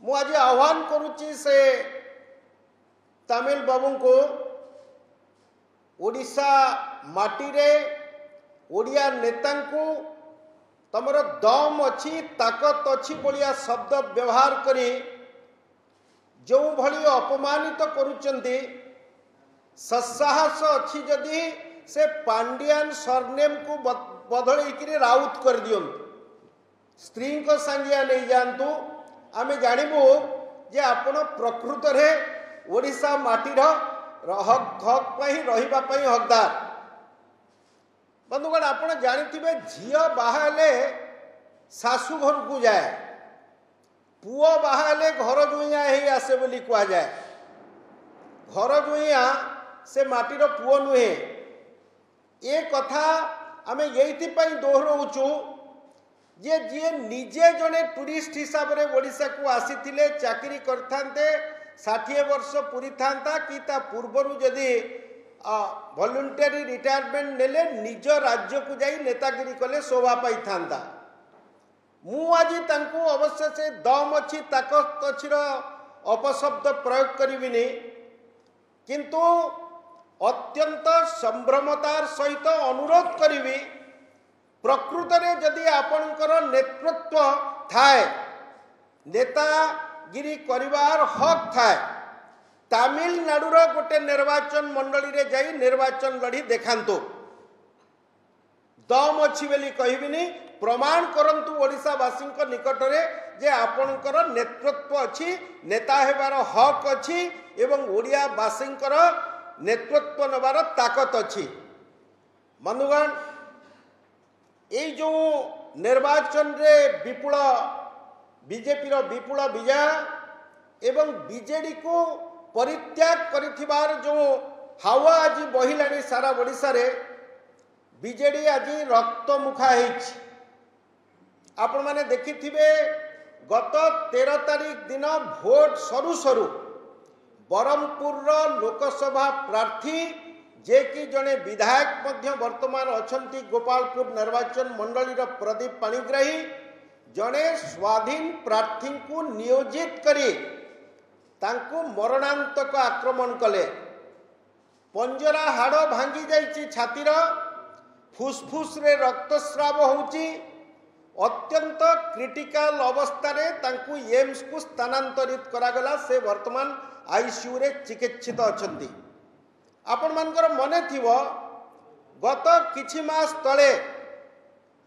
मु आज आह्वान करुच्ची से तमिल बाबू को ओडिशा माटी रे ओडिया नेता को तमर दम अच्छी ताकत अच्छी बलिया शब्द व्यवहार करी जो भली अपमानित करुचंती सत्साहस अच्छी जदि से पांड्यान सरनेम को बदल राउत कर दियंतु स्त्री को संज्ञा नहीं जानतु आमे जानबू जे आपण प्रकृत रे ओडिशा माटीर हक रहिबा पई हकदार। बंधुगण आपण जानिथिबे झियो बाहाले सासू घर को जाए पुओ बाहाले घर जुइया ही आसे बोली कहा जाए। घर जुइया से माटीर पुओ नुहे ए कथा आमे यही दोहराऊचु जे जी निजे जड़े टूरिस्ट हिसाब से ओडिशा को आसी चाकरी करते 60 वर्ष पूरी था कि पूर्वर जदि वॉलंटरी रिटायरमेंट नेले निज राज्य को जाई नेतागिरी कले शोभा पाई था। मु आज तांको अवश्य से दम अच्छी ताकत अच्छी अपशब्द प्रयोग करिविनी किंतु अत्यंत संभ्रमतार सहित अनुरोध करी प्रकृत में जदि आपणकर नेतृत्व थाए नेतागिरी करिवार हक थाए तमिलनाडुर गोटे निर्वाचन मंडली रे जाई निर्वाचन लड़ी देखांतु दम अच्छी बोली कहबिनी प्रमाण करंतु ओडिशावासी निकट में जे आपणकर नेतृत्व अच्छी नेता हेबार हक अच्छी एवं ओडियावासी नेतृत्व नबार ताकत अच्छी। बंधुगण ये जो निर्वाचन रे विपुल बीजेपी विपुल विजय एवं बीजेडी को परित्याग करिथिबार जो हावा आज बहिलानी सारा ओडिशा रे बीजेडी आज रक्त मुखा हेछि। आपण माने देखिथिबे गत 13 तारीख दिन भोट सरू सरू बरमपुर लोकसभा प्रार्थी जे कि जड़े विधायक मध्य वर्तमान अछंती गोपालपुर निर्वाचन मंडलीर प्रदीप पाणिग्राही जड़े स्वाधीन प्रार्थी को नियोजित करी तांको मरणांतक आक्रमण कले। पंजरा हाड़ भांगी जाइछि छातीर फुसफुस रे रक्तस्राव होउछि अत्यंत क्रिटिकल अवस्था रे तांको एम्स को स्थानांतरित करागला से वर्तमान आईसीयू रे चिकित्सित अछंती। आपण मानकर मने थिवो गत किछि मास तले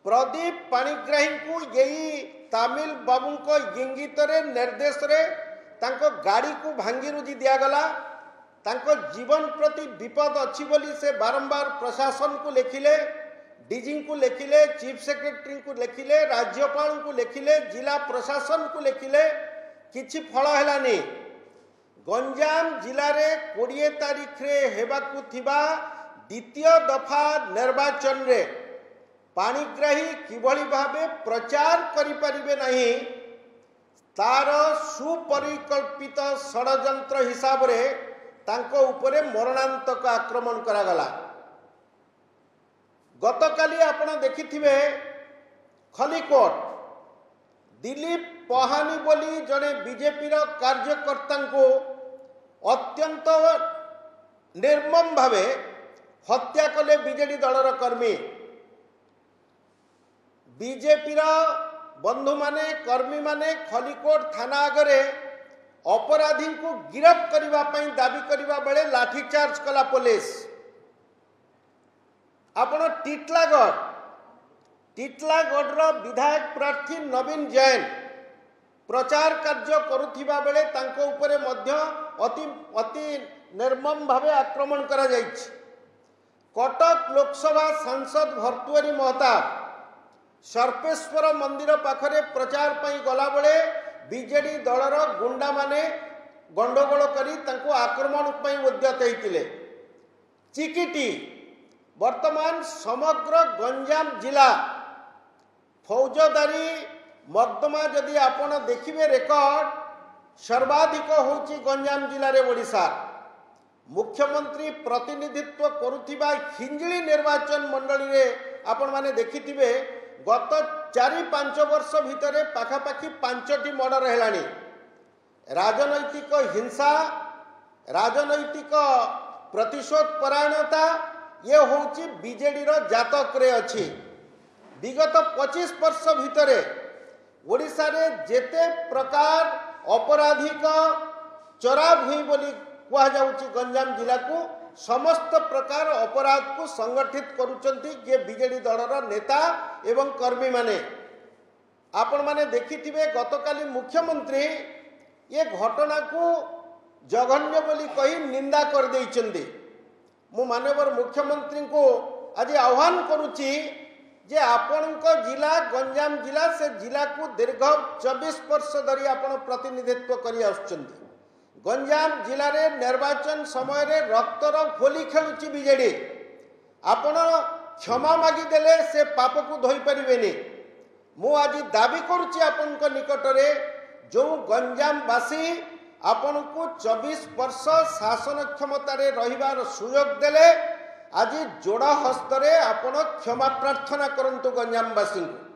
प्रदीप पाणिग्राही को यही तमिल बाबू को इंगित रे निर्देश रे तांको गाड़ी को भांगी रुजी दियागला तांको जीवन प्रति विपद अच्छी बोली से बारंबार प्रशासन को लिखिले डीजी को लिखिले चीफ सेक्रेटरी को लिखिले राज्यपाल को लिखिले जिला प्रशासन को लिखिले किछि फल हेलानी। गंजाम जिले में 20 तारीख रे हेबाकु थिबा द्वितीय दफा निर्वाचन रे पाणिग्राही किभली भावे प्रचार करि परिबे नहीं तार सुपरिकल्पित षड्यंत्र हिसाब रे तांको उपरे मरणांतक आक्रमण करागला। गतकाली आपण देखिथिबे खलिकोट दिलीप पहानी बोली जड़े बीजेपी कार्यकर्ता को अत्यंत निर्मम भावे हत्या कले बीजेडी दलर कर्मी बीजेपी बंधु माने कर्मी माने खलिकोट थाना आगरे अपराधी को गिरफ्त करने दाबी करने बेले लाठीचार्ज कला पुलिस। आपण टीटलागढ़ विधायक प्रार्थी नवीन जैन प्रचार कार्य करुथिबा बेले तांको उपरे मध्य अति निर्मम भावे आक्रमण करा जायछि। कटक लोकसभा सांसद भर्तुहरी महताब सर्पेश्वर मंदिर पाखरे प्रचार पई गला बेले बीजेडी दलर गुंडा माने गंडगोल करी तांको आक्रमण पई उद्यत हेतिले। चिकिटी वर्तमान समग्र गंजाम जिला फौजदारी मर्दमा जदि आपण देखिबे रेकर्ड सर्वाधिक होची गंजाम जिले में ओडिशा मुख्यमंत्री प्रतिनिधित्व करुथिबा हिंजली निर्वाचन मंडली रे आपण माने देखिथिबे गत 4-5 वर्ष भितर पाखापाखि 5टी मर्डर हेलानी राजनैतिक हिंसा राजनैतिक प्रतिशोध परायणता ये होची बीजेडी रो जातक रे अछि। विगत 25 वर्ष भितरे ओडिशा रे जेते प्रकार अपराधिक चरा भूई बोली कहा जाउची गंजाम जिला को समस्त प्रकार अपराध को संगठित करुचंती जे बीजेडी दलर नेता एवं कर्मी माने। आपण माने देखिथिबे गतकाली मुख्यमंत्री ये घटना को जघन्य बोली कही निंदा कर देइचंदी। मु माननीय मुख्यमंत्री को आज आह्वान करुची जे आपणक जिला गंजाम जिला से जिला को दीर्घ 24 वर्ष धरी आपण प्रतिनिधित्व करी आछंती। गंजाम जिला रे निर्वाचन समय रे रक्तर होली खेलुची बीजेडी। आपण क्षमा मागी देले से पाप को धोई परिबेनी। मु आज दाबी करुची आपनक निकट रे जो गंजामवासी आपण को 24 वर्ष शासन क्षमता रे रहिबार सुयोग देले आज जोड़ा हस्त रे आपण क्षमा प्रार्थना करंतु गंजामवासी को।